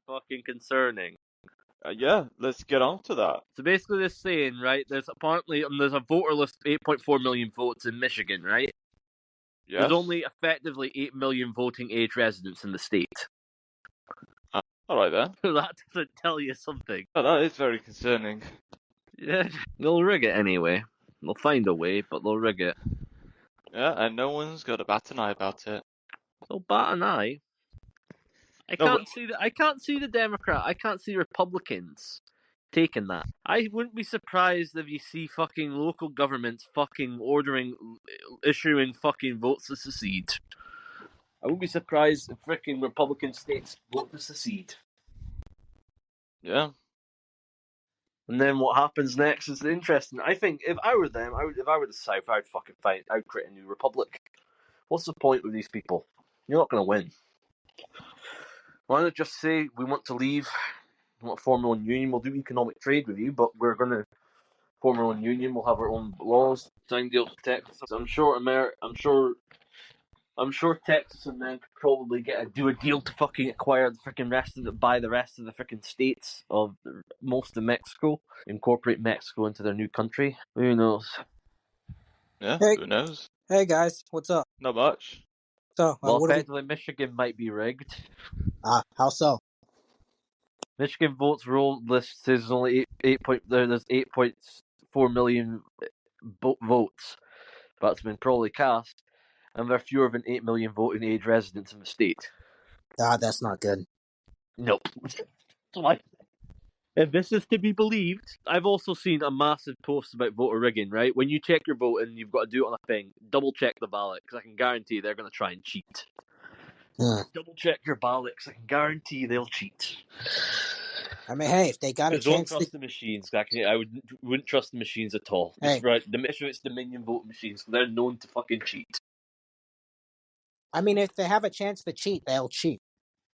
fucking concerning. Yeah, let's get on to that. So basically, they're saying, right, there's a voter list of 8.4 million votes in Michigan, right? Yes. There's only effectively 8 million voting age residents in the state. All right then. So that doesn't tell you something. Oh, that is very concerning. Yeah, they'll rig it anyway. They'll find a way, but they'll rig it. Yeah, and no one's got a bat an eye about it. They'll bat an eye. I can't see the Democrat. I can't see Republicans taking that. I wouldn't be surprised if you see fucking local governments fucking issuing fucking votes to secede. I wouldn't be surprised if freaking Republican states vote to secede. Yeah. And then what happens next is interesting. I think if I were them, if I were the South, I'd create a new republic. What's the point with these people? You're not going to win. Why not just say we want to leave? We want to form our own union. We'll do economic trade with you, but we're going to form our own union. We'll have our own laws, sign deals with Texas. I'm sure Texas and them could probably do a deal to fucking acquire buy the rest of the freaking states of most of Mexico, incorporate Mexico into their new country. Who knows? Yeah, Hey. who knows? Hey guys, what's up? Not much. So, Well, effectively, Michigan might be rigged. How so? Michigan votes roll list says there's only there's 8.4 million votes, but it's been probably cast, and there are fewer than 8 million voting age residents in the state. That's not good. Nope. If this is to be believed, I've also seen a massive post about voter rigging, right? When you check your vote and you've got to do it on a thing, double check the ballot, because I can guarantee they're going to try and cheat. Double check your ballot, because I can guarantee they'll cheat. I mean, hey, if they got a chance don't trust the machines. I wouldn't trust the machines at all. Hey. It's Dominion voting machines, so they're known to fucking cheat. I mean, if they have a chance to cheat, they'll cheat.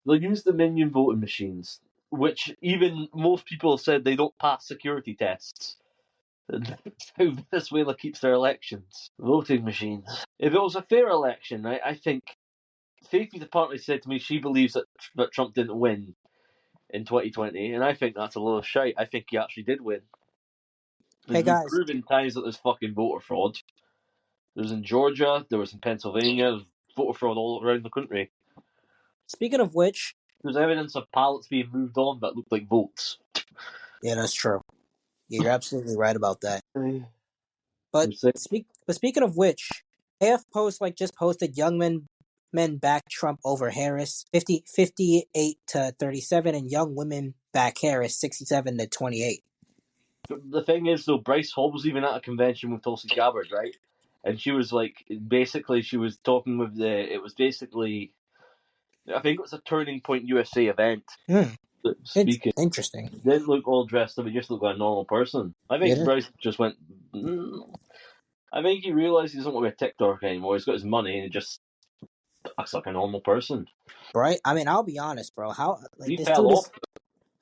They'll use Dominion voting machines, which even most people have said they don't pass security tests. That's how Venezuela keeps their elections. Voting machines. If it was a fair election, right, I think Safety Department said to me she believes that Trump didn't win in 2020, and I think that's a load of shite. I think he actually did win. Hey guys, proven times that there's fucking voter fraud. There was in Georgia, there was in Pennsylvania, there's voter fraud all around the country. Speaking of which, there's evidence of ballots being moved on that looked like votes. Yeah, that's true. You're absolutely right about that. But speaking of which, AF just posted young men back Trump over Harris 58 to 37, and young women back Harris 67 to 28. The thing is, though, Bryce Hall was even at a convention with Tulsi Gabbard, right? And she was she was talking with it was basically, I think it was a Turning Point USA event. Speaking. Interesting. He didn't look all dressed up, he just looked like a normal person. I think Bryce just went, I think he realized he doesn't want to be a TikToker anymore. He's got his money and he just acts like a normal person. Right? I mean, I'll be honest, bro. How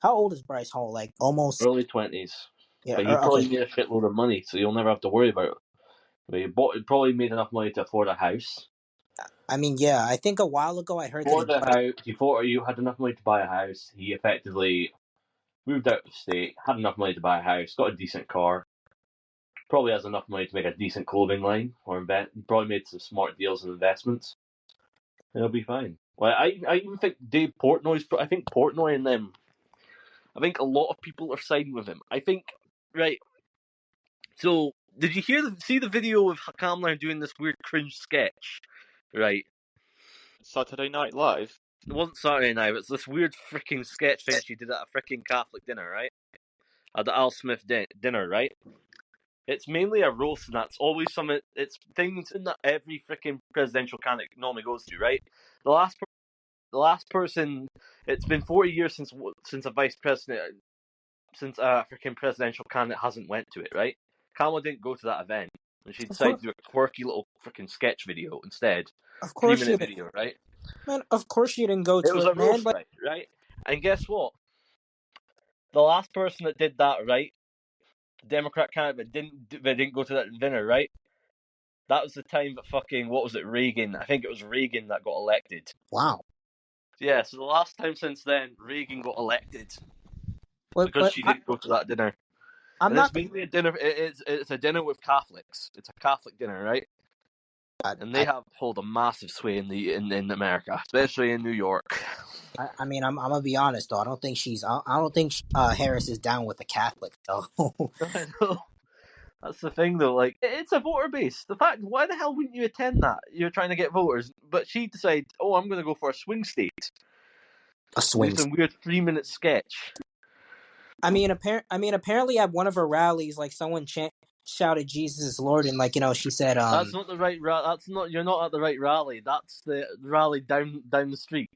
old is Bryce Hall? Like almost early 20s. Yeah, but he probably made a shitload of money, so you'll never have to worry about it. But he probably made enough money to afford a house. I mean, yeah, I think a while ago I heard before you had enough money to buy a house, he effectively moved out of the state, had enough money to buy a house, got a decent car, probably has enough money to make a decent clothing line or invest. He probably made some smart deals and investments. It'll be fine. Well, I even think Dave Portnoy's. I think Portnoy and them. I think a lot of people are siding with him. I think, right. So, did you see the video of Kamala doing this weird cringe sketch? Right. Saturday Night Live? It wasn't Saturday Night, it's this weird freaking sketch thing she did at a freaking Catholic dinner, right? At the Al Smith dinner, right? It's mainly a roast, and that's always it's things in that every freaking presidential candidate normally goes through, right? The last person, it's been 40 years since a vice president, since a freaking presidential candidate hasn't went to it, right? Kamala didn't go to that event, and she decided to do a quirky little freaking sketch video instead. Of course, 3-minute video, right? Man, of course you didn't go to it. It was a roast, right? And guess what? The last person that did that, right? The Democrat candidate didn't go to that dinner, right? That was the time that fucking, what was it, Reagan? I think it was Reagan that got elected. Wow. Yeah, so the last time since then, Reagan got elected because But she didn't go to that dinner. I'm And it's not. mainly a dinner. It's a dinner with Catholics. It's a Catholic dinner, right? And they hold a massive sway in America, especially in New York. I mean, I'm gonna be honest though. I don't think Harris is down with the Catholics though. I know. That's the thing, though. Like, it's a voter base. The fact, why the hell wouldn't you attend that? You're trying to get voters, but she decided, oh, I'm going to go for a swing state. A Do swing. some weird 3-minute sketch. I mean, apparently at one of her rallies, like someone shouted "Jesus is Lord," and like she said, That's not the right rally. That's not. You're not at the right rally. That's the rally down the street.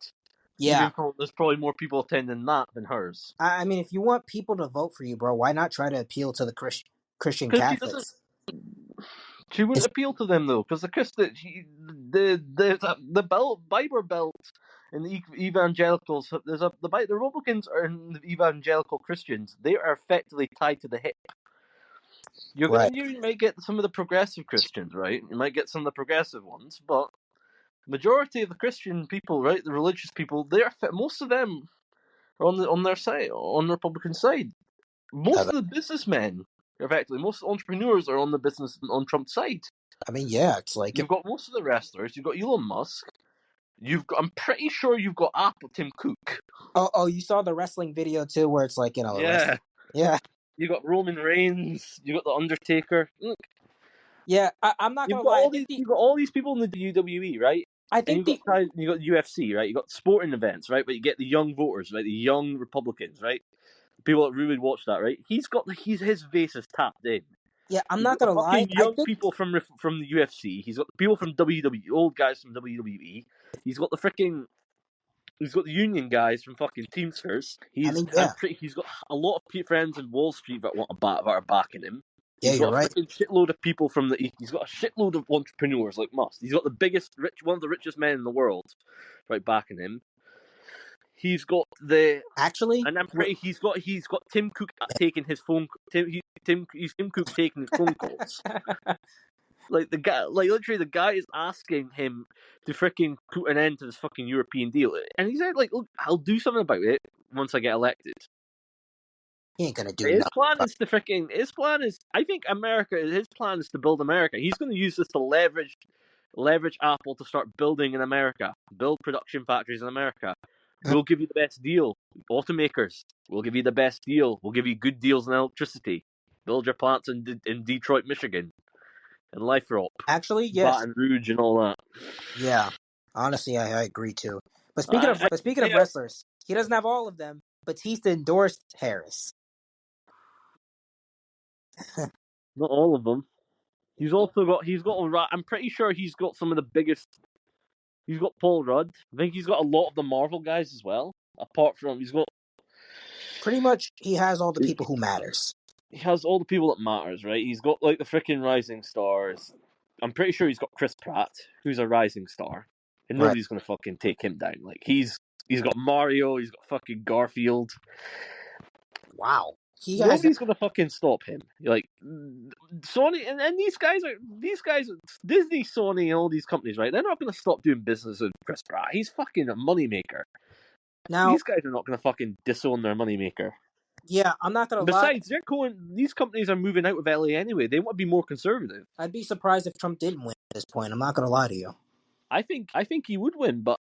yeah. There's probably more people attending that than hers. I mean, if you want people to vote for you, bro, why not try to appeal to the Christian Because she doesn't. Catholics? She wouldn't appeal to them though, because the Bible Belt and the evangelicals. The Republicans and the evangelical Christians. They are effectively tied to the hip. Right. You might get some of the progressive Christians, right? You might get some of the progressive ones, but majority of the Christian people, right, the religious people, most of them are on their side, on the Republican side. Most of the businessmen, effectively, most entrepreneurs are on Trump's side. I mean, yeah, it's like You've got most of the wrestlers. You've got Elon Musk. I'm pretty sure you've got Apple Tim Cook. oh, you saw the wrestling video too, where it's like the wrestling. Yeah. You got Roman Reigns. You got the Undertaker. Look, yeah. I'm not gonna lie. You've got all these people in the WWE, right? I And think you got UFC, right? You got sporting events, right? But you get the young voters, right? The young Republicans, right? People that really watch that, right? His base is tapped in. Yeah, I'm He's not got the gonna lie. fucking young people from the UFC. He's got the people from WWE, old guys from WWE. He's got the union guys from fucking Teamsters. He's got a lot of friends in Wall Street that are backing him. Yeah, He's you're got a right. freaking shitload of people he's got a shitload of entrepreneurs like Musk. He's got one of the richest men in the world, right, backing him. He's got and I'm pretty. He's got Tim Cook taking his phone. Tim Cook taking his phone calls. Like the guy, like literally, the guy is asking him to freaking put an end to this fucking European deal, and he said, "Like, look, I'll do something about it once I get elected." He ain't gonna do His nothing. plan is to freaking. His plan is, I think, America. His plan is to build America. He's going to use this to leverage Apple to start building in America, build production factories in America. We'll give you the best deal, automakers. We'll give you the best deal. We'll give you good deals in electricity. Build your plants in Detroit, Michigan. And Lathrop. Actually, yes. Baton Rouge and all that. Yeah. Honestly, I agree too. But speaking of wrestlers, he doesn't have all of them. Batista endorsed Harris. Not all of them. He's got I'm pretty sure he's got some of the biggest. He's got Paul Rudd. I think he's got a lot of the Marvel guys as well. Apart from he's got. Pretty much, he has all the people who matters. He has all the people that matters, right? He's got like the freaking rising stars. I'm pretty sure he's got Chris Pratt, who's a rising star, and nobody's gonna fucking take him down. Like he's got Mario, he's got fucking Garfield. Wow. Nobody's gonna fucking stop him. Like Sony and these guys, Disney, Sony, and all these companies, right? They're not gonna stop doing business with Chris Pratt. He's fucking a moneymaker. Now these guys are not gonna fucking disown their moneymaker. Yeah, I'm not gonna lie. Besides, these companies are moving out of LA anyway. They want to be more conservative. I'd be surprised if Trump didn't win at this point. I'm not gonna lie to you. I think he would win, but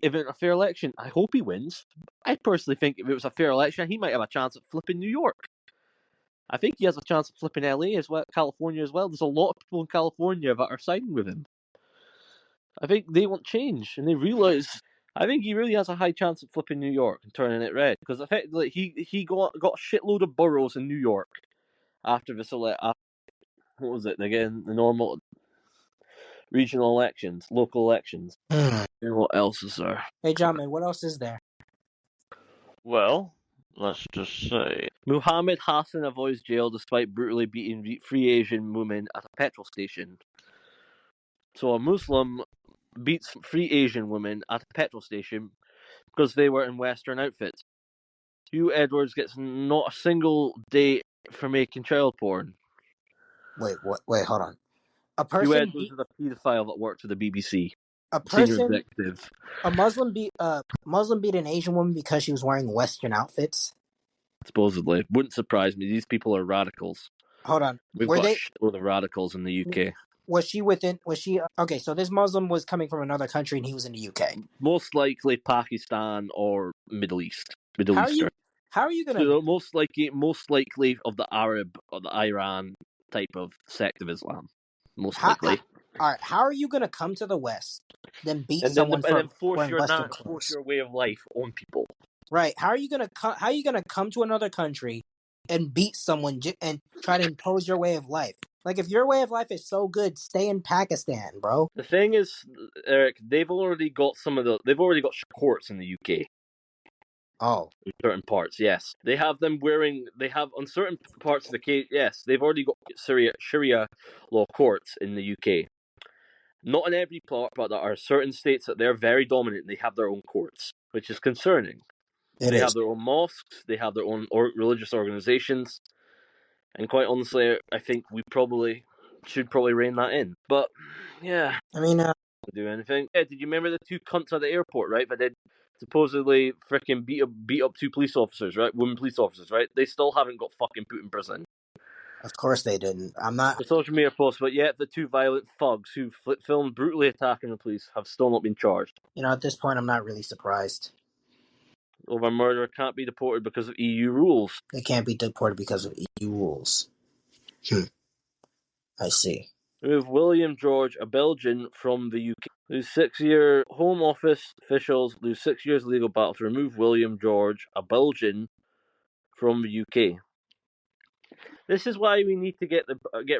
if it's a fair election, I hope he wins. I personally think if it was a fair election, he might have a chance at flipping New York. I think he has a chance at flipping LA as well, California as well. There's a lot of people in California that are siding with him. I think they want change, and they realize. I think he really has a high chance of flipping New York and turning it red, because effectively he got a shitload of boroughs in New York after this what was it again? The normal regional elections, local elections. And what else is there? Hey, John, man, what else is there? Well, let's just say Muhammad Hassan avoids jail despite brutally beating free Asian woman at a petrol station. So a Muslim beats free Asian women at a petrol station because they were in Western outfits. Hugh Edwards gets not a single day for making child porn. Wait, what? Wait, hold on. Hugh Edwards is a paedophile that worked for the BBC. a Muslim beat an Asian woman because she was wearing Western outfits. Supposedly, wouldn't surprise me. These people are radicals. Hold on, We've got a shitload of radicals in the UK. Was she okay? So this Muslim was coming from another country, and he was in the UK. Most likely Pakistan or Middle East. How are you gonna? So most likely of the Arab or the Iran type of sect of Islam. Most likely. All right. How are you gonna come to the West, then beat and someone then force wearing Western force clothes? your way of life on people? Right. How are you gonna come to another country and beat someone and try to impose your way of life? Like, if your way of life is so good, stay in Pakistan, bro. The thing is, Eric, they've already got courts in the UK. Oh, in certain parts, yes, they have them wearing. They have on certain parts of the case. Yes, they've already got Sharia law courts in the UK. Not in every part, but there are certain states that they're very dominant. They have their own courts, which is concerning. They have their own mosques. They have their own religious organizations. And quite honestly, I think we should rein that in. But yeah, I mean, do anything. Yeah, did you remember the two cunts at the airport, right? That did supposedly freaking beat up two police officers, right? Women police officers, right? They still haven't got fucking put in prison. Of course they didn't. I'm not. The social media post, but yet the two violent thugs who filmed brutally attacking the police have still not been charged. At this point, I'm not really surprised. Over murder can't be deported because of EU rules. They can't be deported because of EU rules. I see. Remove William George, a Belgian, from the UK. Lose 6-year Home Office officials lose 6 years legal battle to remove William George, a Belgian, from the UK. This is why we need to get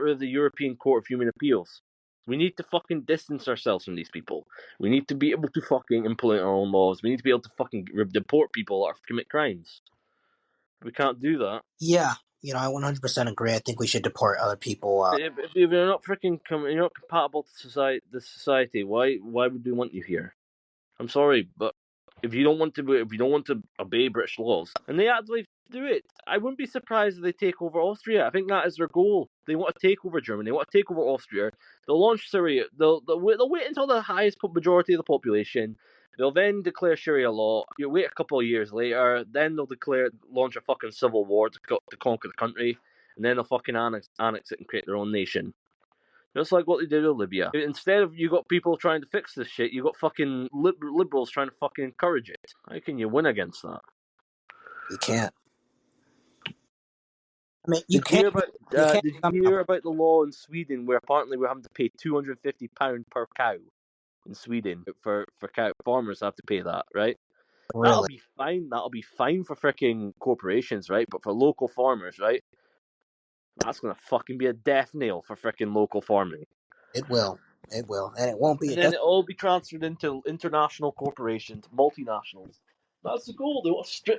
rid of the European Court of Human Appeals. We need to fucking distance ourselves from these people. We need to be able to fucking implement our own laws. We need to be able to fucking deport people that commit crimes. We can't do that. Yeah, I 100% agree. I think we should deport other people. If you're not you're not compatible to society, why would we want you here? I'm sorry, but if you don't want to obey British laws, and they actually do it, I wouldn't be surprised if they take over Austria. I think that is their goal. They want to take over Germany. They want to take over Austria. They'll launch Syria. They'll wait until the highest majority of the population. They'll then declare Sharia law. You wait a couple of years later, then they'll launch a fucking civil war to conquer the country, and then they'll fucking annex it and create their own nation. Just like what they did with Libya. Instead of you got people trying to fix this shit, you got fucking liberals trying to fucking encourage it. How can you win against that? You can't. I mean, Did you hear about the law in Sweden where apparently we're having to pay £250 per cow in Sweden for cow farmers have to pay that, right? Really? That'll be fine. That'll be fine for freaking corporations, right? But for local farmers, right? That's gonna fucking be a death nail for freaking local farming. It will, and it won't be. And then it'll all be transferred into international corporations, multinationals. That's the goal.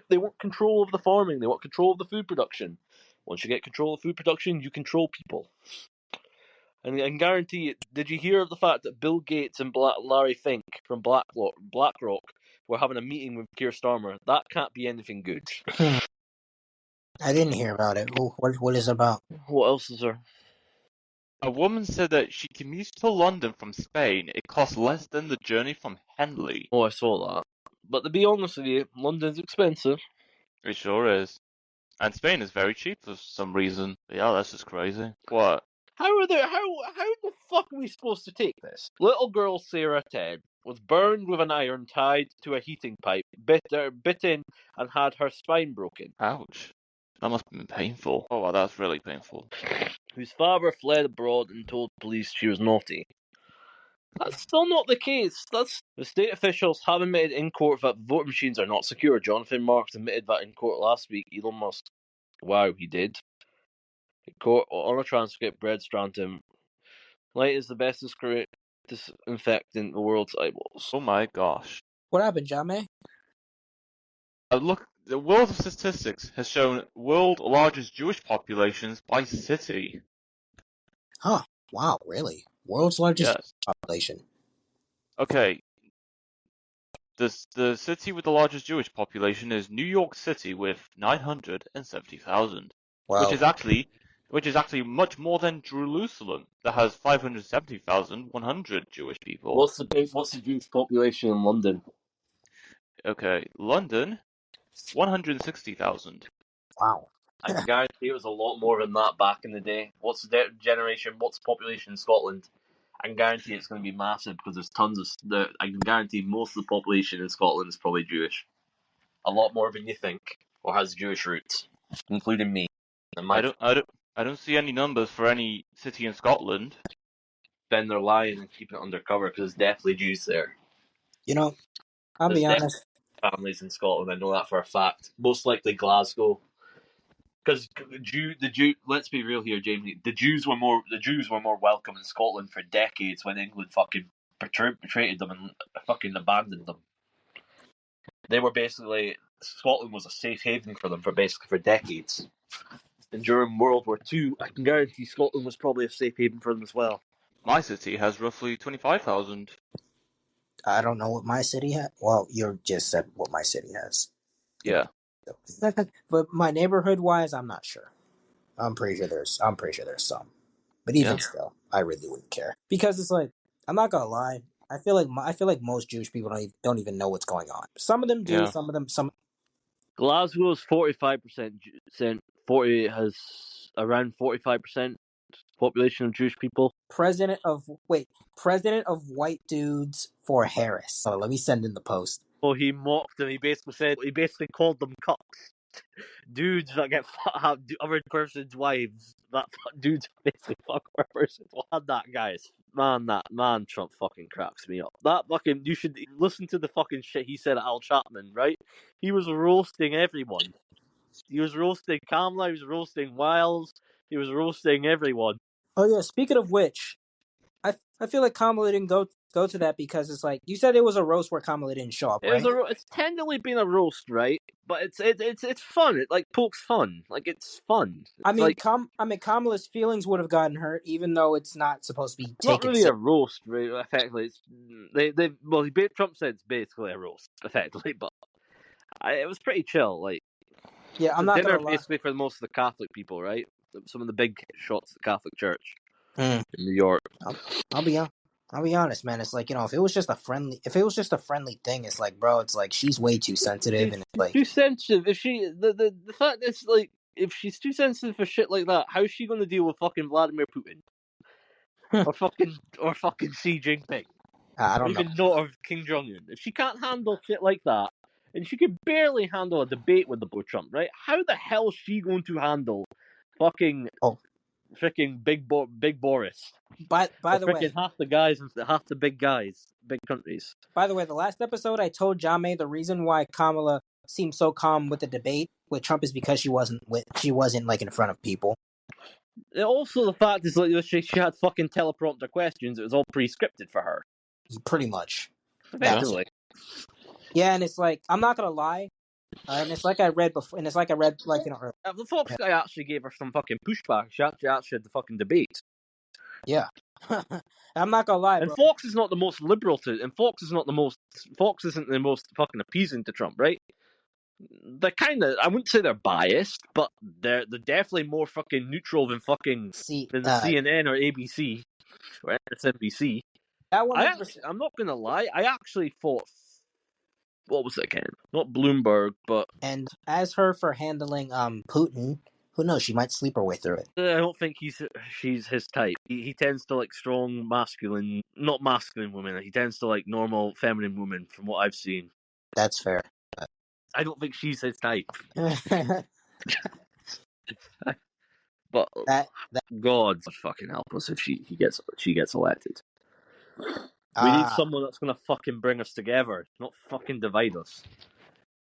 They want control of the farming. They want control of the food production. Once you get control of food production, you control people. And I can guarantee it. Did you hear of the fact that Bill Gates and Larry Fink from BlackRock were having a meeting with Keir Starmer? That can't be anything good. I didn't hear about it. What is it about? What else is there? A woman said that she commutes to London from Spain. It costs less than the journey from Henley. Oh, I saw that. But to be honest with you, London's expensive. It sure is. And Spain is very cheap for some reason. But yeah, that's just crazy. What? How the fuck are we supposed to take this? Little girl Sarah Ted was burned with an iron tied to a heating pipe, bitten, and had her spine broken. Ouch. That must have been painful. Oh, wow, that's really painful. Whose father fled abroad and told police she was naughty. That's still not the case. The state officials have admitted in court that voting machines are not secure. Jonathan Marks admitted that in court last week. Elon Musk. Wow, he did. In court, on a transcript, Brad Stranton. Light is the best disinfectant in the world's eyeballs. Oh my gosh. What happened, Jame? Look, the World of Statistics has shown world largest Jewish populations by city. Huh. Wow, really? World's largest population. Okay. The city with the largest Jewish population is New York City with 970,000. Wow. Which is actually which is actually much more than Jerusalem, that has 570,100 Jewish people. What's the Jewish population in London? Okay, London, 160,000. Wow. I can guarantee it was a lot more than that back in the day. What's the population in Scotland? I can guarantee it's going to be massive because there's tons of. I can guarantee most of the population in Scotland is probably Jewish. A lot more than you think, or has Jewish roots, including me. I don't see any numbers for any city in Scotland. Then they're lying and keeping it undercover because there's definitely Jews there. You know, I'll There's be honest. families in Scotland. I know that for a fact. Most likely Glasgow. Because let's be real here, Jamie. The Jews were more welcome in Scotland for decades when England fucking betrayed them and fucking abandoned them. They were basically Scotland was a safe haven for them for decades. And during World War II, I can guarantee Scotland was probably a safe haven for them as well. My city has roughly 25,000. I don't know what my city has. Well, you just said what my city has. Yeah. But my neighborhood-wise, I'm not sure. I'm pretty sure there's some. But even still, I really wouldn't care because it's like I'm not gonna lie. I feel like most Jewish people don't even know what's going on. Some of them do. Yeah. Some of them. Glasgow's 45%. 40 has around 45% population of Jewish people. President of white dudes for Harris. So let me send in the post. Well, he mocked them. He basically called them cucks. Dudes that have other person's wives. That dudes basically fuck other person's. Well, that guys, man, Trump fucking cracks me up. That fucking you should listen to the fucking shit he said at Al Chapman. Right? He was roasting everyone. He was roasting Kamala. He was roasting Wiles. He was roasting everyone. Oh yeah. Speaking of which, I feel like Kamala didn't go to that because it's like you said it was a roast where Kamala didn't show up, right? It's technically been a roast, right? But it's fun. It like pokes fun. Like it's fun. It's Kamala's feelings would have gotten hurt, even though it's not supposed to be taken. Not really a roast, right? Effectively, Trump said it's basically a roast, effectively, but it was pretty chill. Like, yeah, I'm not dinner gonna lie. basically for most of the Catholic people, right? Some of the big shots at the Catholic Church in New York. I'll be honest, man. It's like, you know, if it was just a friendly thing, it's like, bro, it's like she's way too sensitive, and it's like too sensitive. If she the fact is like if she's too sensitive for shit like that, how's she going to deal with fucking Vladimir Putin or fucking Xi Jinping? I don't even know of Kim Jong Un. If she can't handle shit like that, and she could barely handle a debate with the boy Trump, right? How the hell is she going to handle fucking freaking Big Boris? By the way, half the big guys, big countries. By the way, the last episode I told Jame the reason why Kamala seemed so calm with the debate with Trump is because she wasn't like in front of people. Also, the fact is like she had fucking teleprompter questions. It was all pre-scripted for her. Pretty much. Effectively. Yeah, and it's like I'm not gonna lie, and it's like I read before, and it's like I read like you know. The Fox guy actually gave her some fucking pushback. She actually had the fucking debate. Yeah, I'm not gonna lie, and bro. Fox is not the most liberal Fox isn't the most fucking appeasing to Trump, right? They're kind of, I wouldn't say they're biased, but they're definitely more fucking neutral than CNN or ABC or MSNBC. I'm not gonna lie, I actually thought, what was it again? Not Bloomberg, but and as her for handling Putin, who knows? She might sleep her way through it. I don't think she's his type. He tends to like strong, not masculine women. He tends to like normal, feminine women, from what I've seen. That's fair. I don't think she's his type. But God fucking help us if she gets elected. We need someone that's gonna fucking bring us together, not fucking divide us.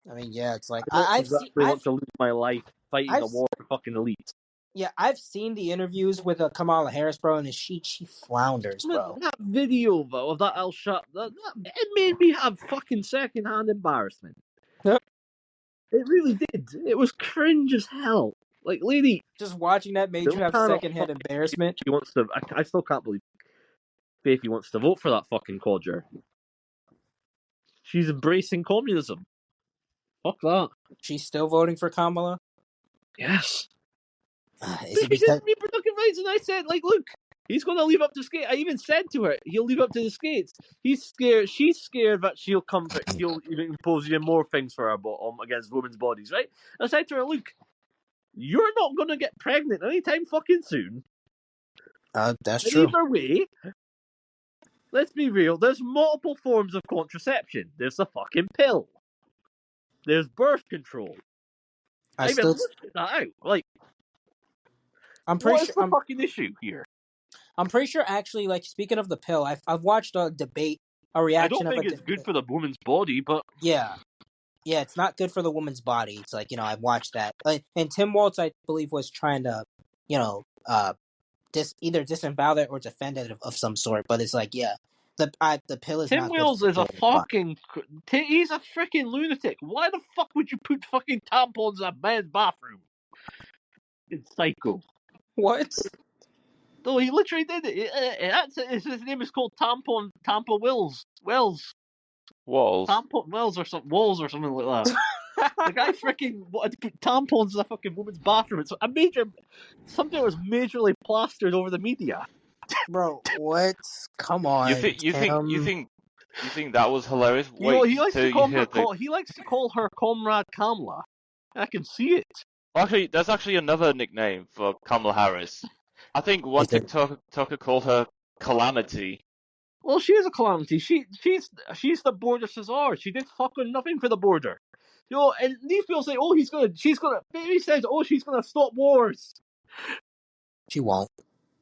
I mean, yeah, it's like I want to lose my life fighting the war for fucking elite. Yeah, I've seen the interviews with Kamala Harris, bro, and she flounders, bro. That video of that El Shop, it made me have fucking secondhand embarrassment. It really did. It was cringe as hell. Like, lady, just watching that made you have secondhand embarrassment. She wants to. I still can't believe Faithy wants to vote for that fucking codger. She's embracing communism. Fuck that. She's still voting for Kamala? Yes. Is it She because did reproductive rights, and I said, like, look, he's going to leave up to skate. I even said to her, he'll leave up to the skates. He's scared. She's scared that he'll impose even more things for her against women's bodies, right? I said to her, look, you're not going to get pregnant anytime fucking soon. that's And true. either way, let's be real. There's multiple forms of contraception. There's the fucking pill. There's birth control. I even looked that out. Like, what is the fucking issue here? I'm pretty sure, actually, like, speaking of the pill, I've watched a debate, a reaction I of don't think it's good for the woman's body, but yeah, it's not good for the woman's body. It's like, I watched that, and Tim Waltz, I believe, was trying to, either disavow that or defend it of some sort. But it's like, the pill is Tim not good Wells for is the a woman's body. fucking. He's a freaking lunatic. Why the fuck would you put fucking tampons in a man's bathroom? It's psycho. What? No, he literally did it. His name is called Tampa Wills. Walls. Tampon Wells or something. Walls or something like that. The guy freaking wanted to put tampons in a fucking woman's bathroom. It's something that was majorly plastered over the media. Bro, what? Come on, You think that was hilarious? He likes to call her Comrade Kamala. I can see it. Actually, there's actually another nickname for Kamala Harris. I think one TikToker called her Calamity. Well, she is a calamity. She's the border Cesar. She did fucking nothing for the border. And these people say, Baby says, she's gonna stop wars. She won't.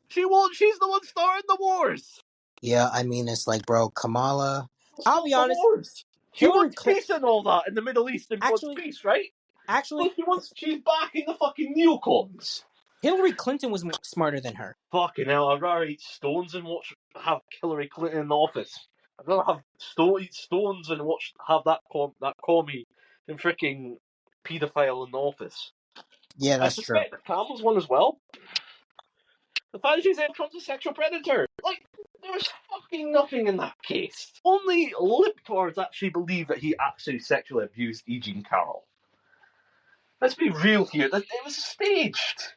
She won't. She's the one starting the wars. Yeah, I mean, it's like, bro, Kamala. I'll be honest. Wars. She wants peace and all that in the Middle East and wants peace, right? Actually, she's backing the fucking neocons. Hillary Clinton was smarter than her. Fucking hell, I'd rather eat stones and have Hillary Clinton in the office. I'd rather have eat stones and have that commie and freaking paedophile in the office. Yeah, that's true. I suspect the Campbell's one as well. The fact that she said Trump's a sexual predator. Like, there was fucking nothing in that case. Only liptards actually believe that he actually sexually abused E. Jean Carroll. Let's be real here. It was staged.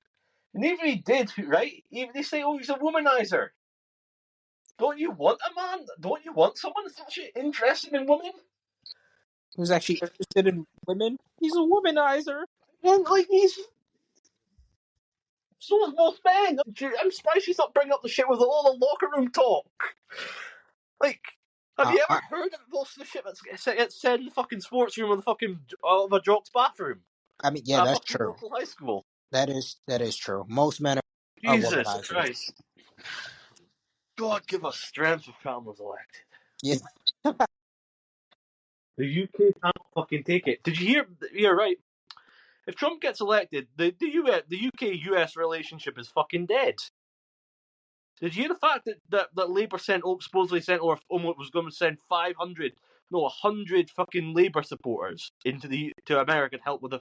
And even he did, right? Even they say, he's a womanizer. Don't you want a man? Don't you want someone that's actually interested in women? Who's actually interested in women? He's a womanizer. Well, like, so is most men. I'm surprised she's not bringing up the shit with all the locker room talk. Like, have you ever heard of most of the shit that's said in the fucking sports room of a jock's bathroom? I mean, yeah, that's true. Local high school. That is true. Most men are Jesus womanizers. Christ. God give us strength if Trump was elected. Yeah. The UK can't fucking take it. Did you hear? You're right. If Trump gets elected, the UK-US relationship is fucking dead. Did you hear the fact that Labour supposedly sent over, was going to send 100 fucking Labour supporters to America to help with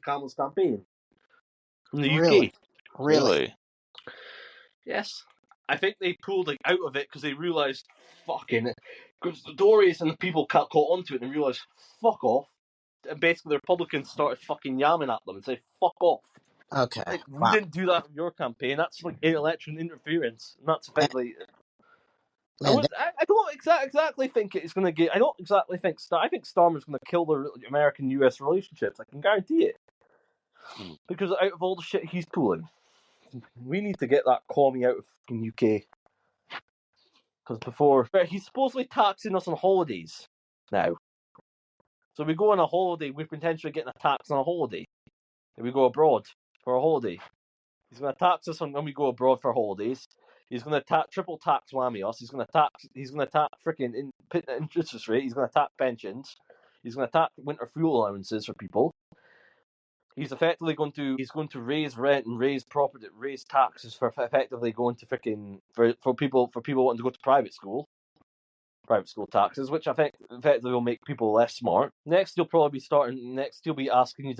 Kamala's campaign from the UK? Really? Yes. I think they pulled out of it because they realised, because the Tories and the people caught onto it and realised, fuck off. And basically the Republicans started fucking yamming at them and say, fuck off. Okay. We didn't do that in your campaign. That's like election interference. And that's effectively... I don't exactly think it's going to get... I don't exactly think... I think Starmer's going to kill the American-US relationships. I can guarantee it. Because out of all the shit he's pulling, we need to get that commie out of fucking UK. Because he's supposedly taxing us on holidays now. So we go on a holiday, we're potentially getting a tax on a holiday. If we go abroad for a holiday. He's going to tax us when we go abroad for holidays. He's going to triple tax whammy us. He's going to tax freaking interest rate. He's going to tax pensions. He's going to tax winter fuel allowances for people. He's effectively going to raise rent and raise taxes for effectively going to freaking for people wanting to go to private school taxes, which I think effectively will make people less smart. Next, he'll be asking, you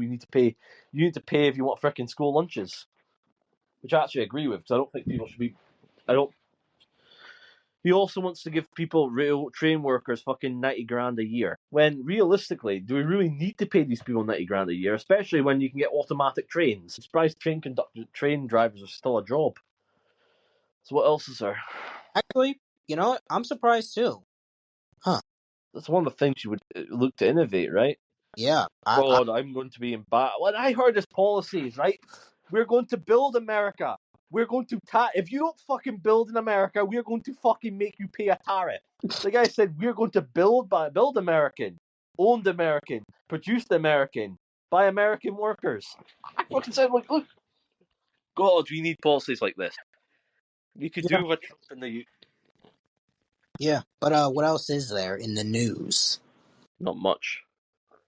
need to pay if you want freaking school lunches, which I actually agree with, because I don't think people should be. He also wants to give people, rail train workers, fucking 90 grand a year. When realistically, do we really need to pay these people 90 grand a year? Especially when you can get automatic trains. I'm surprised train drivers are still a job. So what else is there? Actually, you know what? I'm surprised too. That's one of the things you would look to innovate, right? Yeah, God, I'm going to be in bad. When I heard his policies, right? We're going to build America. We're going to if you don't fucking build in America, we're going to fucking make you pay a tariff. The guy said we're going to build American, owned American, produced American, by American workers. I fucking said, like, look, God, we need policies like this. We could yeah, do what Trump in the yeah. But what else is there in the news? not much.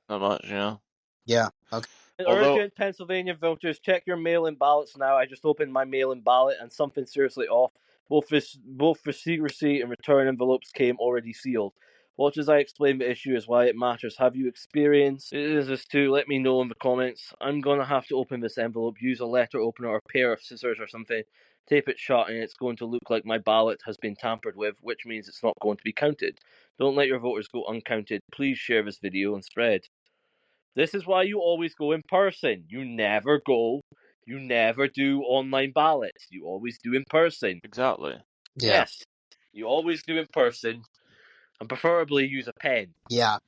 Not much, yeah. Yeah. Okay. Although- Urgent Pennsylvania voters, check your mail-in ballots now. I just opened my mail-in ballot and something seriously off. Both for secrecy and return envelopes came already sealed. Watch as I explain the issue is why it matters. Have you experienced this too? Let me know in the comments. I'm gonna have to open this envelope, use a letter opener or a pair of scissors or something, tape it shut, and it's going to look like my ballot has been tampered with, which means it's not going to be counted. Don't let your voters go uncounted. Please share this video and spread. This is why you always go in person. You never do online ballots. You always do in person. Exactly. Yeah. Yes, you always do in person, and preferably use a pen. Yeah.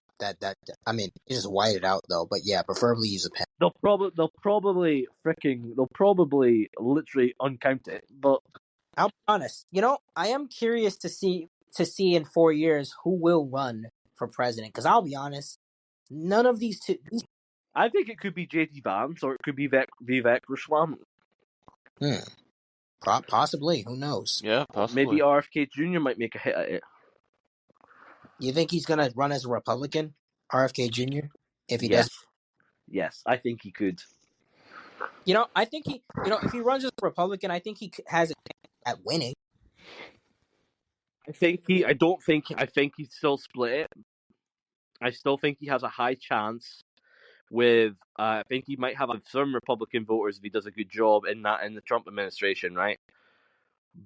I mean, you just white it out though. But yeah, preferably use a pen. They'll probably literally uncount it. But I'll be honest. You know, I am curious to see in 4 years who will run for president. Because I'll be honest, none of these two. I think it could be J.D. Vance or it could be Vivek Ramaswamy. Possibly. Who knows? Yeah, possibly. Maybe RFK Jr. might make a hit at it. You think he's gonna run as a Republican, RFK Jr. If he does? Yes, I think he could. You know, I think he. You know, if he runs as a Republican, I think he has a chance at winning. I think he's still split it. I still think he has a high chance with I think he might have some Republican voters if he does a good job in the Trump administration, right?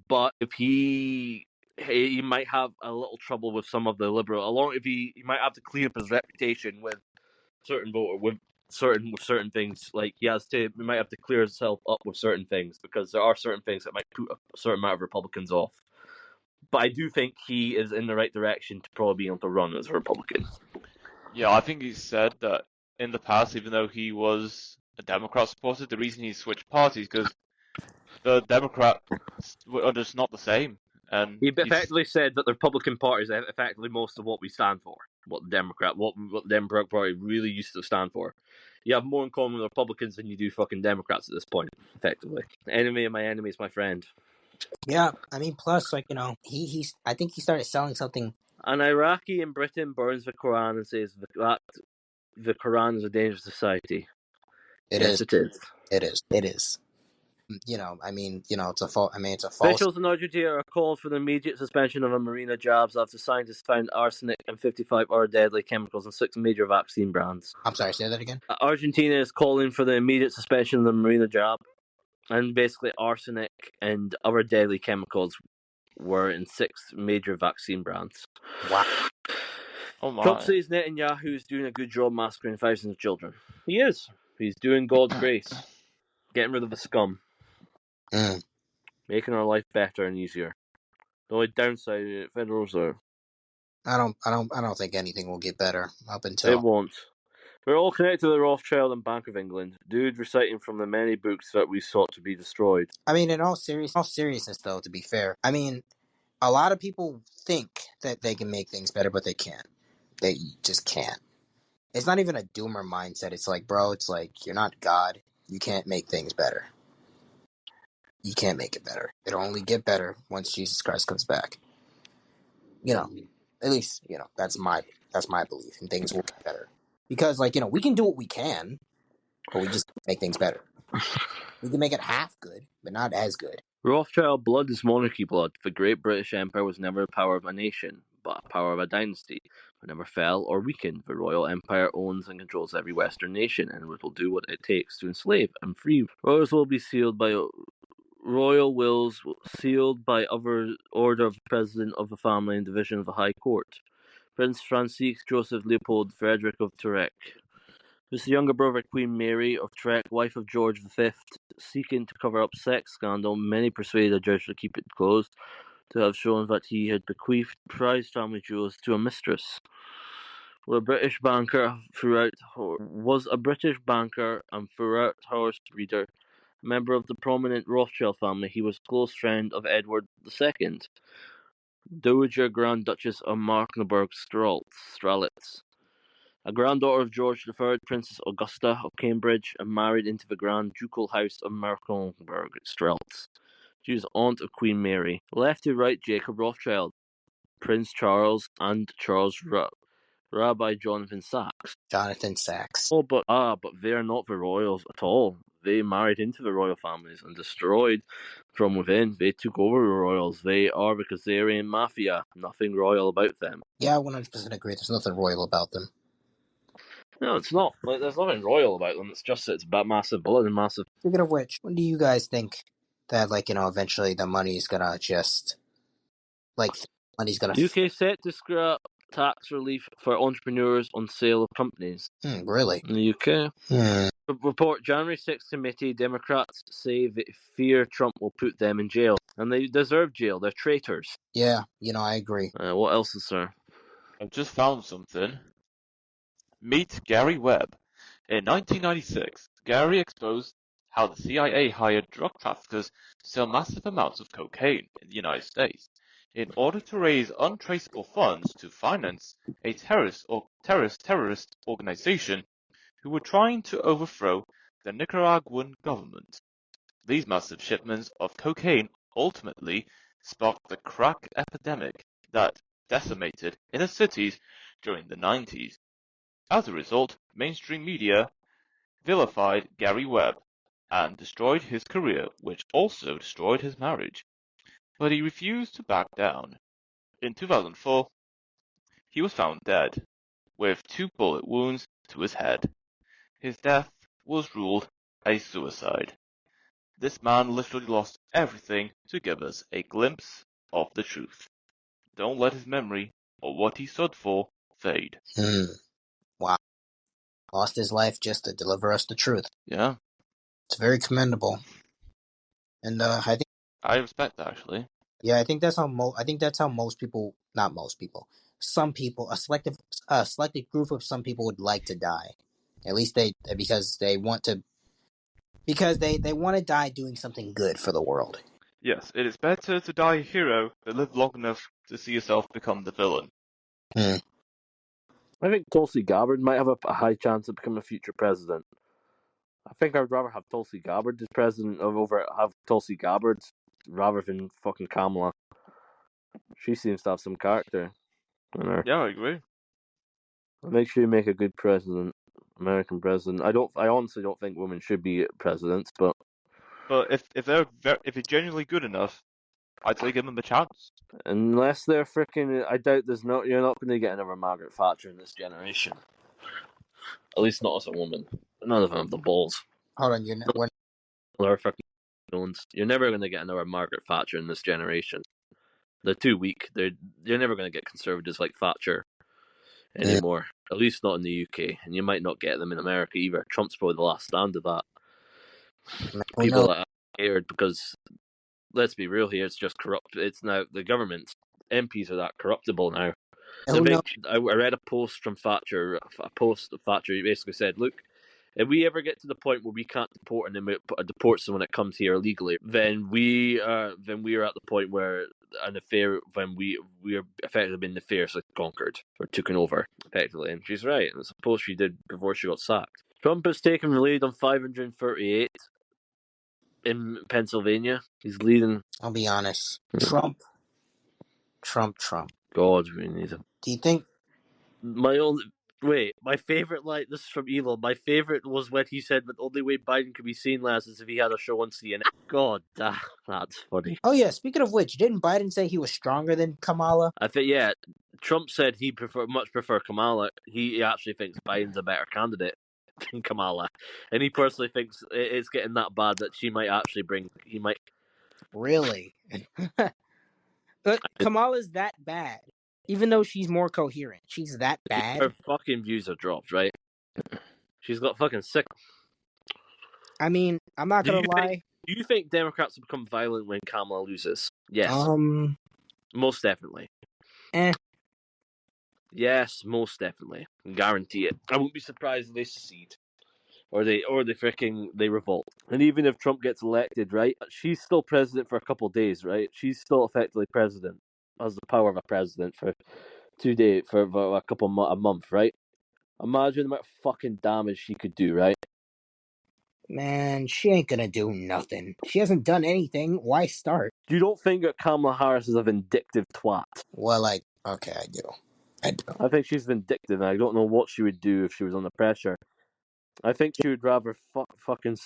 But if he might have a little trouble with some of the liberal he might have to clean up his reputation with certain voter with certain things. Like he might have to clear himself up with certain things because there are certain things that might put a certain amount of Republicans off. But I do think he is in the right direction to probably be able to run as a Republican. Yeah, I think he said that in the past, even though he was a Democrat supporter, the reason he switched parties because the Democrats were just not the same. And he effectively said that the Republican Party is effectively most of what we stand for, what the Democrat Party really used to stand for. You have more in common with Republicans than you do fucking Democrats at this point, effectively. Enemy of my enemy is my friend. Yeah, I mean, plus, like, you know, I think he started selling something. An Iraqi in Britain burns the Quran and says that the Quran is a dangerous society. It Yes, is. It is. You know, I mean, you know, it's a false. Officials in Argentina are called for the immediate suspension of Marina jobs after scientists found arsenic and 55 other deadly chemicals in 6 major vaccine brands. I'm sorry, say that again. Argentina is calling for the immediate suspension of the Marina job, and basically arsenic and other deadly chemicals were in 6 major vaccine brands. Wow. Oh my. Trump says Netanyahu is doing a good job massacring thousands of children. He is. He's doing God's grace, getting rid of the scum. Making our life better and easier. The only downside is Federal Reserve. I don't think anything will get better up until It won't. We're all connected to the Rothschild and Bank of England. Dude reciting from the many books that we sought to be destroyed. I mean, in all seriousness, though, to be fair, I mean, a lot of people think that they can make things better, but they can't. They just can't. It's not even a doomer mindset. It's like, bro, it's like, you're not God. You can't make things better. You can't make it better. It'll only get better once Jesus Christ comes back. You know, at least, you know, that's my belief, and things will get better. Because, like, you know, we can do what we can, but we just make things better. We can make it half good, but not as good. Rothschild blood is monarchy blood. The great British Empire was never the power of a nation, but a power of a dynasty. It never fell or weakened. The Royal Empire owns and controls every Western nation, and it will do what it takes to enslave and free. Royals will be sealed by royal wills sealed by order of the President of the Family and Division of the High Court. Prince Francis Joseph Leopold Frederick of Tyrek was the younger brother of Queen Mary of Tyrek, wife of George V. Seeking to cover up sex scandal, many persuaded a judge to keep it closed, to have shown that he had bequeathed prized family jewels to a mistress. Was a British banker and throughout horse breeder, member of the prominent Rothschild family. He was a close friend of Edward II, Dowager Grand Duchess of Markleburg-Strelitz, a granddaughter of George III, Princess Augusta of Cambridge, and married into the Grand Ducal House of Mecklenburg-Strelitz. She was aunt of Queen Mary. Left to right, Jacob Rothschild, Prince Charles, and Charles Rabbi Jonathan Sachs. Jonathan Sachs. But they're not the royals at all. They married into the royal families and destroyed from within. They took over the royals. They are because they're in mafia. Nothing royal about them. Yeah, I 100% agree. There's nothing royal about them. No, it's not. Like, there's nothing royal about them. It's just it's about massive blood and massive. Speaking of which, when do you guys think that, eventually the money's gonna just, money's gonna... UK set to scrap tax relief for entrepreneurs on sale of companies. Really? In the UK. Report January 6th committee. Democrats say they fear Trump will put them in jail. And they deserve jail. They're traitors. Yeah, I agree. What else is there? I've just found something. Meet Gary Webb. In 1996, Gary exposed how the CIA hired drug traffickers to sell massive amounts of cocaine in the United States in order to raise untraceable funds to finance a terrorist organization who were trying to overthrow the Nicaraguan government. These massive shipments of cocaine ultimately sparked the crack epidemic that decimated inner cities during the 90s. As a result, mainstream media vilified Gary Webb and destroyed his career, which also destroyed his marriage. But he refused to back down. In 2004, he was found dead, with 2 bullet wounds to his head. His death was ruled a suicide. This man literally lost everything to give us a glimpse of the truth. Don't let his memory or what he stood for fade. Wow. Lost his life just to deliver us the truth. Yeah. It's very commendable. And I respect that, actually. Yeah, I think that's how most people, not most people, some people, a selective group of some people would like to die. At least because they want to die doing something good for the world. Yes, it is better to die a hero than live long enough to see yourself become the villain. I think Tulsi Gabbard might have a high chance of becoming a future president. I think I'd rather have Tulsi Gabbard as president have Tulsi Gabbard rather than fucking Kamala. She seems to have some character in her. Yeah, I agree. Make sure you make a good president, American president. I honestly don't think women should be presidents, but if they're genuinely good enough, I'd say give them a chance. Unless they're freaking, I doubt you're not going to get another Margaret Thatcher in this generation. At least not as a woman. None of them have the balls. Hold on, They're fucking ones. You're never going to get another Margaret Thatcher in this generation. They're too weak. You're never going to get conservatives like Thatcher anymore. At least not in the UK, and you might not get them in America either. Trump's probably the last stand of that. People are scared because, let's be real here, it's just corrupt. It's now the government's MPs are that corruptible now. I read a post from Thatcher. A post of Thatcher. He basically said, "Look, if we ever get to the point where we can't deport someone that comes here illegally, then we are at the point where when we are effectively been nefariously conquered or taken over effectively." And she's right. And it's a post she did before she got sacked. Trump has taken the lead on 538 in Pennsylvania. He's leading. I'll be honest. Trump. God, we need him. Do you think? My favorite line, this is from Elon, my favorite was when he said that the only way Biden could be seen last is if he had a show on CNN. God, that's funny. Oh yeah, speaking of which, didn't Biden say he was stronger than Kamala? I think, yeah, Trump said he much prefer Kamala. He actually thinks Biden's a better candidate than Kamala. And he personally thinks it's getting that bad that he might Really? But Kamala's that bad. Even though she's more coherent, she's that bad. Her fucking views are dropped, right? She's got fucking sick. I mean, I'm not Do gonna you lie. think Democrats will become violent when Kamala loses? Yes, most definitely. Eh. Yes, most definitely. Guarantee it. I wouldn't be surprised if they secede. Or they revolt. And even if Trump gets elected, right, she's still president for a couple of days, right? She's still effectively president, has the power of a president for 2 days, for a month, right? Imagine the amount of fucking damage she could do, right? Man, she ain't gonna do nothing. She hasn't done anything. Why start? You don't think that Kamala Harris is a vindictive twat? Well, okay, I do. I think she's vindictive, and I don't know what she would do if she was under pressure. I think she would rather fucking.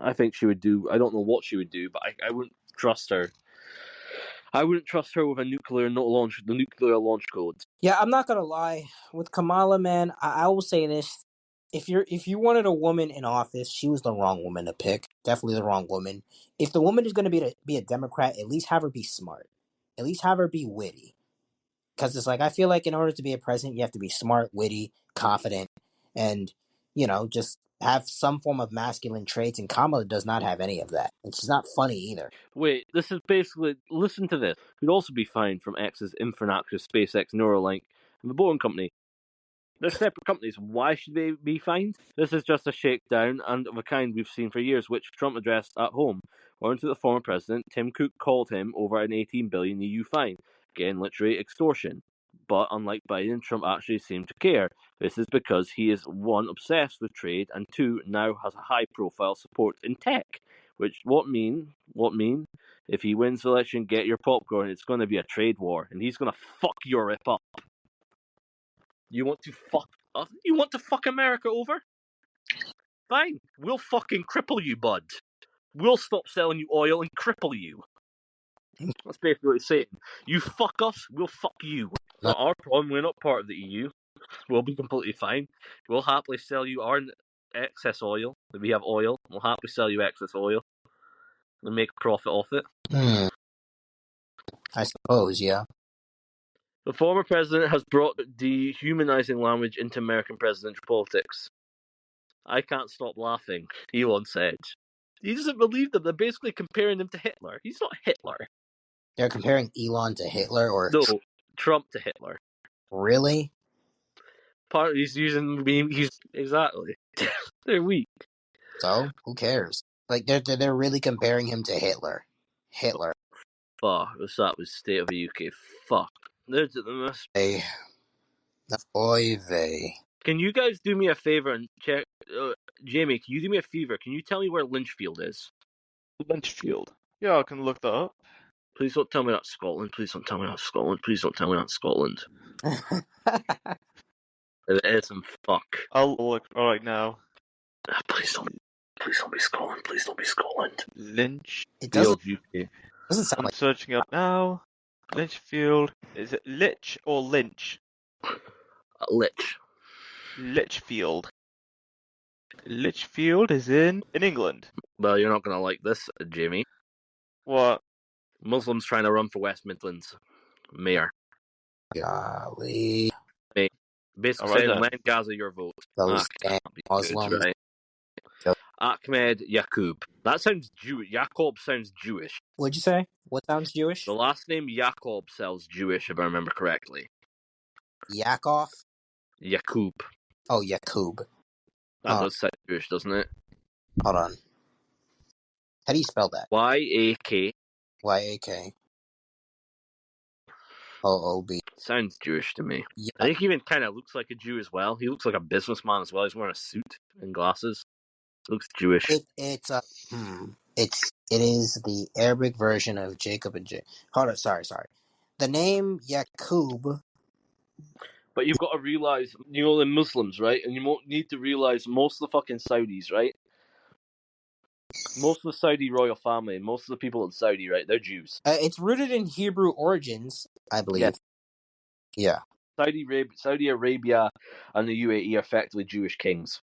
I think she would do. I don't know what she would do, but I wouldn't trust her. I wouldn't trust her with the nuclear launch codes. Yeah, I'm not gonna lie. With Kamala, man, I will say this: if you wanted a woman in office, she was the wrong woman to pick. Definitely the wrong woman. If the woman is gonna be a Democrat, at least have her be smart. At least have her be witty. Because it's like I feel like in order to be a president, you have to be smart, witty, confident, and just have some form of masculine traits. And Kamala does not have any of that, and she's not funny either. Wait, this is basically. Listen to this. Could also be fined from X's Infrastructure, SpaceX, Neuralink, and the Boeing Company. They're separate companies. Why should they be fined? This is just a shakedown and of a kind we've seen for years, which Trump addressed at home. According to the former president, Tim Cook called him over an $18 billion EU fine. Again, literally extortion. But unlike Biden, Trump actually seemed to care. This is because he is, one, obsessed with trade, and two, now has a high-profile support in tech. Which, what mean? If he wins the election, get your popcorn, it's going to be a trade war, and he's going to fuck Europe up. You want to fuck us? You want to fuck America over? Fine. We'll fucking cripple you, bud. We'll stop selling you oil and cripple you. That's basically what he's saying. You fuck us, we'll fuck you. It's not our problem, we're not part of the EU. We'll be completely fine. We'll happily sell you our excess oil. If we have oil, we'll happily sell you excess oil and make a profit off it. I suppose, yeah. The former president has brought dehumanizing language into American presidential politics. I can't stop laughing, Elon said. He doesn't believe them. They're basically comparing him to Hitler. He's not Hitler. They're comparing Elon to Hitler, or No, Trump to Hitler. Really? He's using meme. Exactly. They're weak. So who cares? Like they're really comparing him to Hitler. Hitler. Fuck. What's that with State of the UK? Fuck. There's the most. Oy vey. Can you guys do me a favor and check? Jamie, can you do me a favor? Can you tell me where Lynchfield is? Lynchfield. Yeah, I can look that up. Please don't tell me that's Scotland. Please don't tell me that's Scotland. Please don't tell me that's Scotland. It is some fuck. I'll look right now. Please don't be Scotland. Please don't be Scotland. Lynch. It doesn't UK. sound I'm like searching up now. Lynchfield. Is it Lich or Lynch? Lich. Lichfield. Lichfield is in England. Well, you're not gonna like this, Jamie. What? Muslims trying to run for West Midlands mayor. golly. Basically Alright saying, then. lend Gaza your vote. Those damn Muslims. Good, right? Yep. Ahmed Yaqub. That sounds Jewish. Jacob sounds Jewish. What'd you say? What sounds Jewish? The last name Jacob sounds Jewish, if I remember correctly. Yakov? Yaqub. Oh, Yaqub. That does sound Jewish, doesn't it? Hold on. How do you spell that? Y-A-K. Y-A-K. O-O-B. Sounds Jewish to me. Yeah. I think he even kind of looks like a Jew as well. He looks like a businessman as well. He's wearing a suit and glasses. Looks Jewish. It is the Arabic version of Jacob and Hold on, sorry. The name Yaqub. But you've got to realize, the Muslims, right? And you need to realize most of the fucking Saudis, right? Most of the Saudi royal family, most of the people in Saudi, right? They're Jews. It's rooted in Hebrew origins, I believe. Yeah. Saudi Arabia and the UAE are effectively Jewish kings.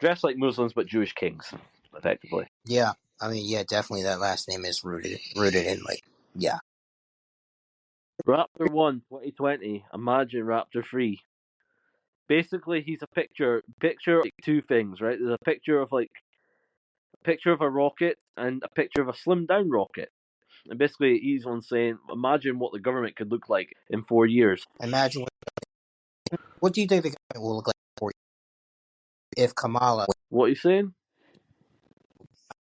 Dressed like Muslims, but Jewish kings, effectively. Yeah. I mean, yeah, definitely that last name is rooted in yeah. Raptor 1, 2020. Imagine Raptor 3. Basically, he's a picture of like two things, right? There's a picture of a rocket and a picture of a slimmed down rocket. And basically, he's on saying, imagine what the government could look like in 4 years. Imagine what do you think the government will look like for you if Kamala? What are you saying?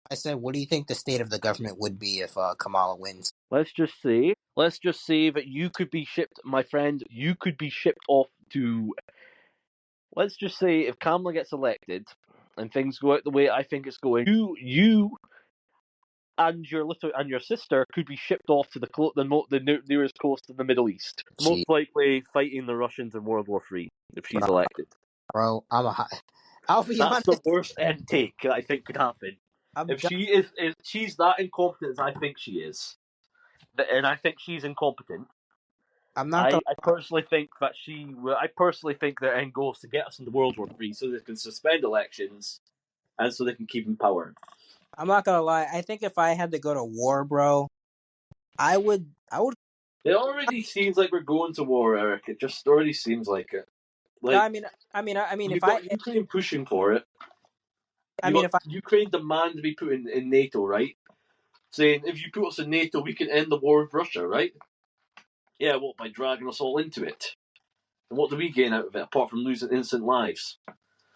I said, what do you think the state of the government would be if Kamala wins? Let's just say that you could be shipped, my friend. You could be shipped off to. Let's just say if Kamala gets elected and things go out the way I think it's going, you and your sister could be shipped off to the nearest coast in the Middle East, Gee, most likely fighting the Russians in World War III if she's elected. bro, I'll be That's the honest. worst end take that I think could happen. I'm If done. if she's that incompetent as I think she is, and I think she's incompetent, I'm not gonna. I personally think their end goal is to get us into World War III so they can suspend elections and so they can keep in power. I'm not gonna lie. I think if I had to go to war, bro, I would. It already seems like we're going to war, Eric. It just already seems like it. No, Like I mean, you've if I, got Ukraine pushing for it. I You mean, got if I, Ukraine demand to be put in NATO, right? Saying if you put us in NATO, we can end the war with Russia, right? Yeah, what, by dragging us all into it? And what do we gain out of it apart from losing innocent lives?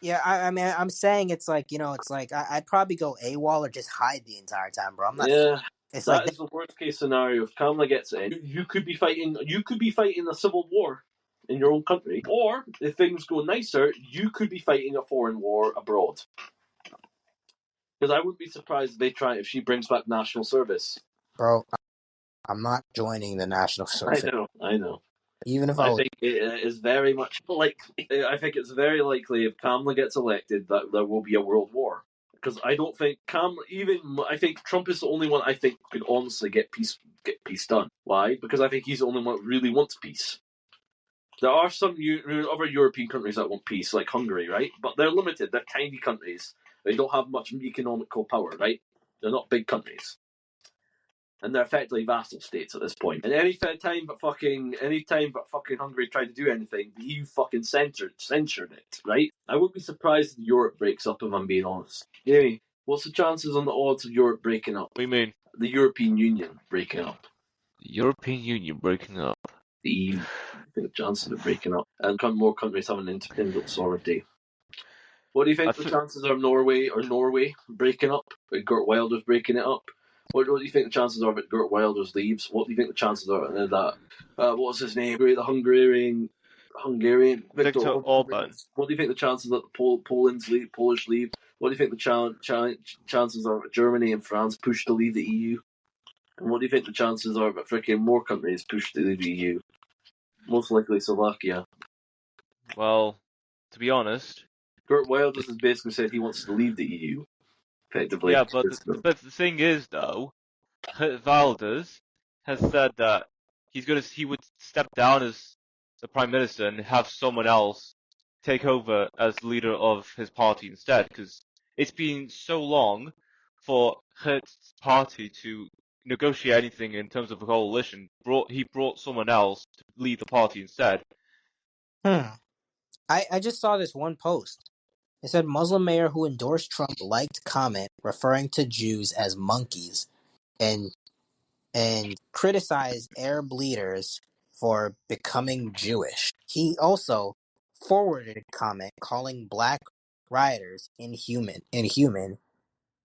yeah, I mean, I'm saying it's like it's like I'd probably go AWOL or just hide the entire time, bro. I'm not. Yeah, It's like that is the worst case scenario. If Kamala gets in, you could be fighting. You could be fighting a civil war in your own country, or if things go nicer, you could be fighting a foreign war abroad. Because I wouldn't be surprised if she brings back national service. bro, I'm not joining the national service. I know. Even if I think it is very much likely. I think it's very likely if Kamala gets elected that there will be a world war. Because I don't think I think Trump is the only one I think could honestly get peace done. Why? Because I think he's the only one that really wants peace. There are some other European countries that want peace, like Hungary, right? But they're limited. They're tiny countries. They don't have much economical power, right? They're not big countries. And they're effectively vassal states at this point. And any time that fucking Hungary tried to do anything, the EU fucking censored it, right? I wouldn't be surprised if Europe breaks up, if I'm being honest. Jamie, what's the chances on the odds of Europe breaking up? What do you mean? The European Union breaking up. The European Union breaking up? The EU. I think the chances of it breaking up. And more countries having independent sovereignty. What do you think the chances are of Norway breaking up? Gert Wilders breaking it up? What do you think the chances are that Gert Wilders leaves? What do you think the chances are that what was his name? The Hungarian Viktor Orban. What do you think the chances that the Polish leave? What do you think the chances are that Germany and France push to leave the EU? And what do you think the chances are that freaking more countries push to leave the EU? Most likely Slovakia. Well, to be honest, Gert Wilders has basically said he wants to leave the EU. Effectively. yeah, but the thing is, though, Wilders has said that he would step down as the prime minister and have someone else take over as leader of his party instead, because it's been so long for his party to negotiate anything in terms of a coalition. He brought someone else to lead the party instead. I just saw this one post. It said Muslim mayor who endorsed Trump liked comment referring to Jews as monkeys and criticized Arab leaders for becoming Jewish. He also forwarded a comment calling black rioters inhuman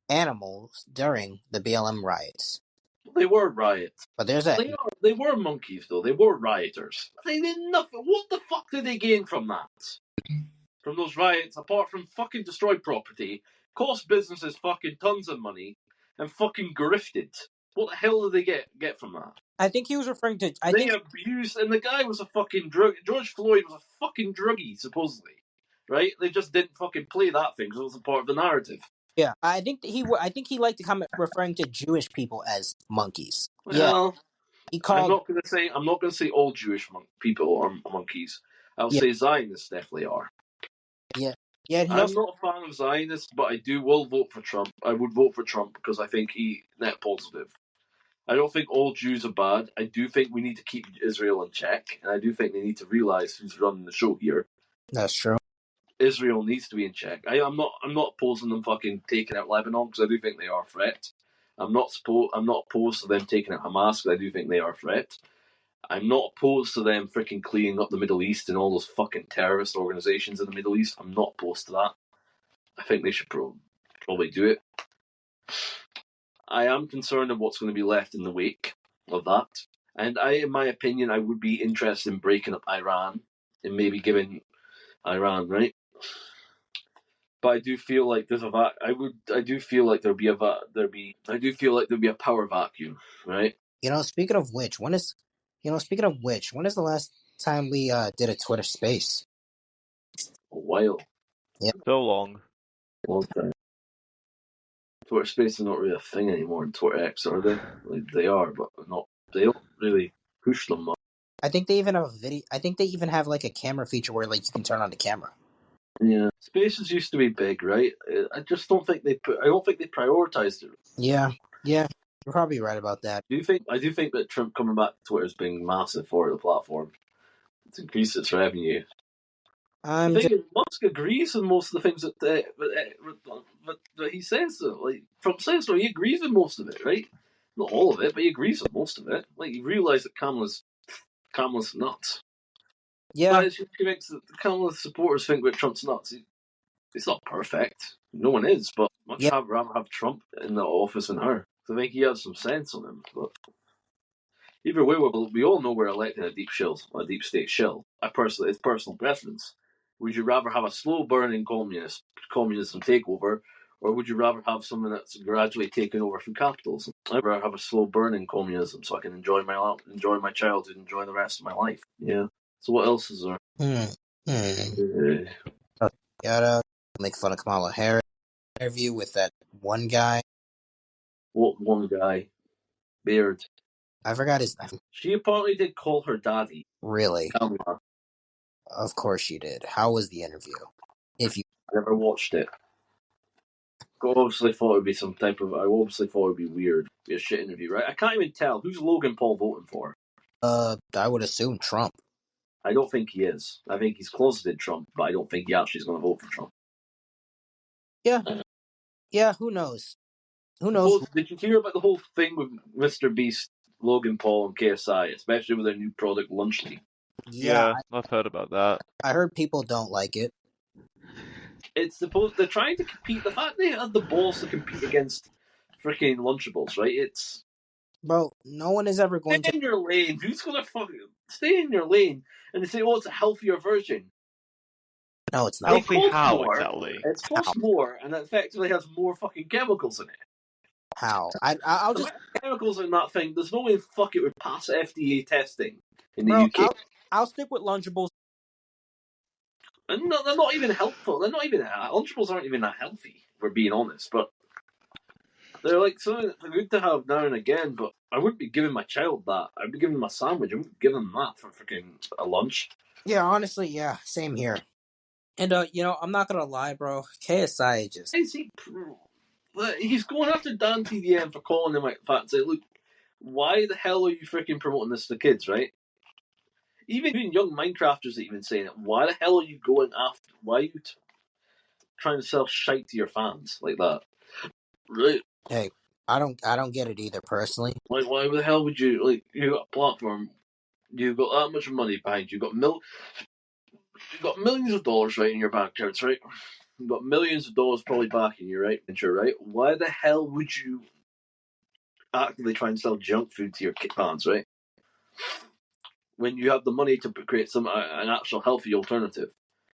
animals during the BLM riots. They were riots. But there's that. They were monkeys, though. They were rioters. They did nothing. What the fuck did they gain from that? From those riots, apart from fucking destroyed property, cost businesses fucking tons of money, and fucking grifted. What the hell did they get from that? I think he was referring to. They abused, and the guy was a fucking drug. George Floyd was a fucking druggie, supposedly. Right? They just didn't fucking play that thing because it wasn't part of the narrative. Yeah, I think he liked to comment referring to Jewish people as monkeys. Well, yeah, he called. I'm not gonna say all Jewish people are monkeys. I'll say Zionists definitely are. Yeah, Yeah, he I'm also. not a fan of Zionists, but will vote for Trump. I would vote for Trump because I think he's net positive. I don't think all Jews are bad. I do think we need to keep Israel in check, and I do think they need to realize who's running the show here. That's true. Israel needs to be in check. I'm not opposing them fucking taking out Lebanon because I do think they are a threat. I'm not opposed to them taking out Hamas because I do think they are a threat. I'm not opposed to them freaking cleaning up the Middle East and all those fucking terrorist organizations in the Middle East. I'm not opposed to that. I think they should probably do it. I am concerned of what's going to be left in the wake of that. And in my opinion, I would be interested in breaking up Iran and maybe giving Iran, right? But I do feel like there's I do feel like there'd be a power vacuum, right? Speaking of which, when is the last time we did a Twitter space? A while. Yeah. So long. Long time. Twitter Space is not really a thing anymore in Twitter X, are they? Like, they are, but not. They don't really push them much. I think they even have a video. I think they even have like a camera feature where like you can turn on the camera. Yeah, Spaces used to be big, right? I just don't think they prioritized it. Yeah, you're probably right about that. I do think that Trump coming back to Twitter has been massive for the platform. It's increased its revenue. The thing is, Musk agrees with most of the things that he says. Though. Like Trump says, so he agrees with most of it, right? Not all of it, but he agrees with most of it. Like you realise that Kamala's nuts. Yeah, But she makes the Kamala supporters think that Trump's nuts. It's not perfect. No one is, but much rather have Trump in the office than her. So I think he has some sense on him. But either way, we all know we're electing a deep state shill. It's personal preference. Would you rather have a slow burning communism takeover, or would you rather have something that's gradually taken over from capitalism? I'd rather have a slow burning communism so I can enjoy my childhood, enjoy the rest of my life. Yeah. So what else is there? Gotta make fun of Kamala Harris interview with that one guy. What one guy? Beard. I forgot his name. She apparently did call her daddy. Really? Kamala. Of course she did. How was the interview? I never watched it. I obviously thought it would be weird. Be a shit interview, right? I can't even tell. Who's Logan Paul voting for? I would assume Trump. I don't think he is. I think he's closeted Trump, but I don't think he actually is going to vote for Trump. Yeah, who knows? Who knows? Did you hear about the whole thing with Mr. Beast, Logan Paul, and KSI, especially with their new product, Lunchly? Yeah, I've heard about that. I heard people don't like it. They're trying to compete. The fact they had the balls to compete against freaking Lunchables, right? It's bro. No one is ever going stay in your lane. Who's gonna fucking stay in your lane? And they say, "Oh, it's a healthier version." No, it's not. Healthy how exactly? It costs more, and it effectively has more fucking chemicals in it. How? I'll just chemicals in that thing. There's no way fuck it would pass FDA testing in the UK. I'll stick with Lunchables. And no, they're not even helpful. Lunchables aren't even that healthy. If we're being honest, but they're like something that's good to have now and again. But I wouldn't be giving my child that. I'd be giving him a sandwich. I wouldn't give him that for freaking a lunch. Yeah, honestly, yeah, same here. And I'm not gonna lie, bro. KSI just he's going after Dan TDM for calling him like fat and say, look, why the hell are you freaking promoting this to kids, right? Even young Minecrafters are even saying it. Why the hell are you going after? Why are you trying to sell shite to your fans like that? Right? Hey, I don't get it either personally. Like, why the hell would you you got a platform, you've got that much money behind you, you've got millions of dollars right in your bank accounts, right? You've got millions of dollars probably backing you, right? And you're right. Why the hell would you actively try and sell junk food to your fans, right? When you have the money to create an actual healthy alternative.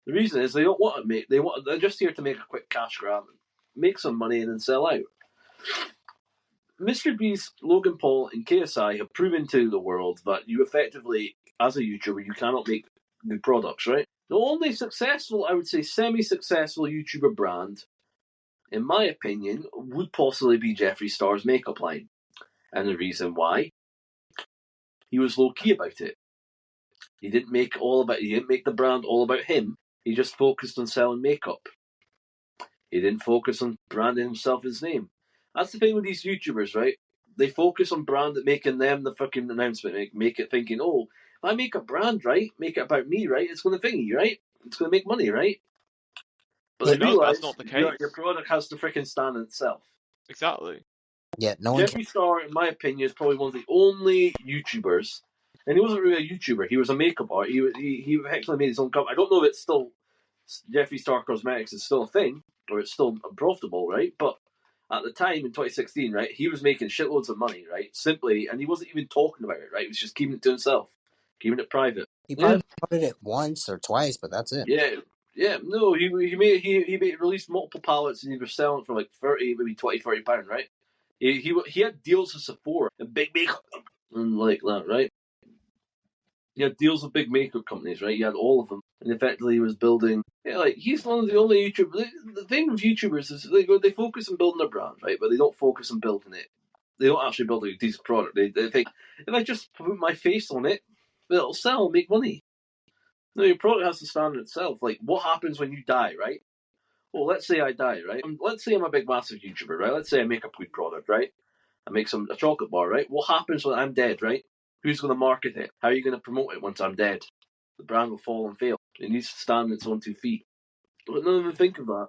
The reason is they don't want to they're just here to make a quick cash grab, make some money, and then sell out. Mr. Beast, Logan Paul, and KSI have proven to the world that you effectively, as a YouTuber, you cannot make new products, right? The only successful, I would say, semi-successful YouTuber brand, in my opinion, would possibly be Jeffree Star's makeup line. And the reason why? He was low-key about it. He didn't make the brand all about him. He just focused on selling makeup. He didn't focus on branding himself his name. That's the thing with these YouTubers, right? They focus on making them the fucking announcement, make it thinking, oh, if I make a brand, right, make it about me, right, it's going to thingy, right? It's going to make money, right? But Yeah. they No, that's realise not the case. your product has to freaking stand on itself. Exactly. Yeah, no one Jeffree Star, in my opinion, is probably one of the only YouTubers, and he wasn't really a YouTuber. He was a makeup artist. He actually made his own company. I don't know if it's still Jeffree Star Cosmetics is still a thing or it's still profitable, right? But at the time in 2016, right, he was making shitloads of money, right? Simply, and he wasn't even talking about it, right? He was just keeping it to himself, keeping it private. He probably promoted it once or twice, but that's it. Yeah. No, he released multiple pallets and he was selling for like 30, maybe 20, 30 pounds, right? He had deals with Sephora and big makeup and like that, right? He had deals with big makeup companies, right? He had all of them, and effectively he was building. Yeah, like he's one of the only YouTubers. The thing with YouTubers is they focus on building their brand, right? But they don't focus on building it. They don't actually build a decent product. They think if I just put my face on it, it'll sell, make money. No, your product has to stand on itself. Like, what happens when you die, right? Well, let's say I die, right? Let's say I'm a big, massive YouTuber, right? Let's say I make a food product, right? I make a chocolate bar, right? What happens when I'm dead, right? Who's going to market it? How are you going to promote it once I'm dead? The brand will fall and fail. It needs to stand on its own 2 feet. But none of them think of that.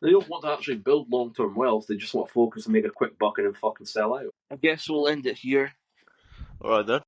They don't want to actually build long-term wealth. They just want to focus and make a quick buck and then fucking sell out. I guess we'll end it here. Alright then.